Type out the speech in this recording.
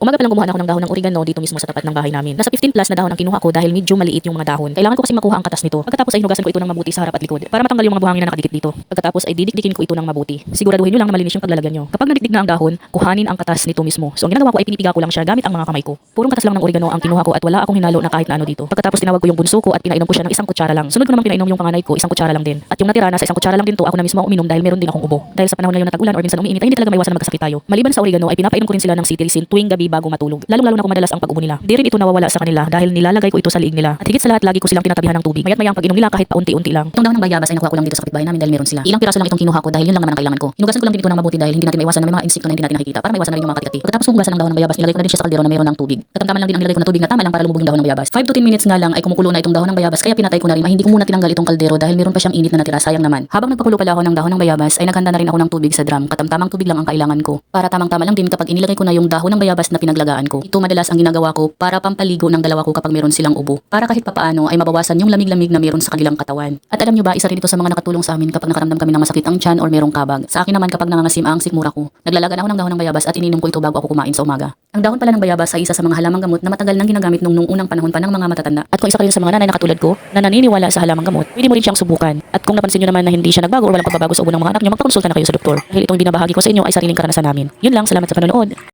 Umaga pa lang gumawa na ako ng dahon ng oregano dito mismo sa tapat ng bahay namin. Nasa 15 plus na dahon ang kinuha ko dahil medyo maliit yung mga dahon. Kailangan ko kasi makuha ang katas nito. Pagkatapos ay hinugasan ko ito ng mabuti sa harap at likod para matanggal yung mga buhangin na nakadikit dito. Pagkatapos ay didikdikin ko ito ng mabuti. Siguraduhin niyo lang na malinis yung paglalagyan niyo. Kapag nadikdik na ang dahon, kuhanin ang katas nito mismo. So ang ginagawa ko ay pinipiga ko lang siya gamit ang mga kamay ko. Purong katas lang ng oregano ang kinuha ko at wala akong hinalo na kahit na ano dito. Pagkatapos tinawag ko yung bunso ko at pinainom ko siya ng isang kutsara lang. Sunod ko naman pinainom yung panganay ko, isang kutsara lang din. At yung natira na sa isang kutsara lang din to, ako na mismo uminom dahil meron din akong ubo. Dahil sa panahon ngayon na tag-ulan or minsan umiinit ay hindi talaga maiwasan na magkasakit tayo. Maliban sa oregano ay pinapainom ko rin sila ng cetirizine tuwing gabi bago matulog. Lalo na kung madalas ang pag-ubo nila. Di rin ito nawawala sa kanila dahil nilalagay ko ito sa liig nila. At higit sa lahat lagi ko silang tinatabihan ng tubig. Maya't maya ang pag-inom nila kahit paunti-unti lang. Itong dahon ng bayabas ay nakuha ko lang dito sa kapitbahay namin dahil meron sila. Ilang piraso lang itong kinuha ko dahil yun lang naman ang kailangan ko. Hinugasan ko lang din ito ng mabuti dahil hindi natin maiwasan na may mga insekto na hindi natin nakikita para maiwasan na rin yung mga kati-kati. Pagkatapos kong hugasan ng dahon ng bayabas, nilagay ko na din siya sa kaldero na mayroon ng tubig. Katamtaman lang din ang nilagay ko na tubig na tama lang para lumubog yung dahon ng bayabas. 5 to 10 minutes nga lang ay kumukulo na itong dahon ng bayabas kaya pinatay ko na rin. Ay hindi ko muna tinanggal itong kaldero dahil meron pa siyang init na natira, sayang naman. Habang nagpakulo pala ako ng dahon ng bayabas ay naghanda na rin ako ng tubig sa drum. Katamtamang tubig lang ang kailangan ko. Para tamang-tama lang din kapag inilagay ko na yung dahon ng bayabas na pinaglagaan ko. Ito madalas ang ginagawa ko para pampaligo ng dalawa ko kapag meron silang ubo. Para kahit papaano ay mabawasan yung lamig-lamig na meron sa kanilang katawan. At alam nyo ba, isa rin ito sa mga nakatulong sa amin kapag nakaramdam kami ng masakit ang tiyan or merong kabag. Sa akin naman kapag nangangasim ang sikmura ko. Naglalaga ako ng dahon ng bayabas at ininom ko ito bago ako kumain sa umaga. Ang dahon pala ng bayabas ay isa sa mga halamang gamot na matagal nang ginagamit nung unang panahon pa ng mga matatanda. At kung isa ka rin sa mga nanay na katulad ko na naniniwala sa halamang gamot, pwede mo rin siyang subukan. At kung napansin nyo naman na hindi siya nagbago o walang pagbabago sa ubo ng mga anak nyo, magpakonsulta na kayo sa doktor. Dahil itong binabahagi ko sa inyo ay sariling karanasan namin. Yun lang, salamat sa panonood.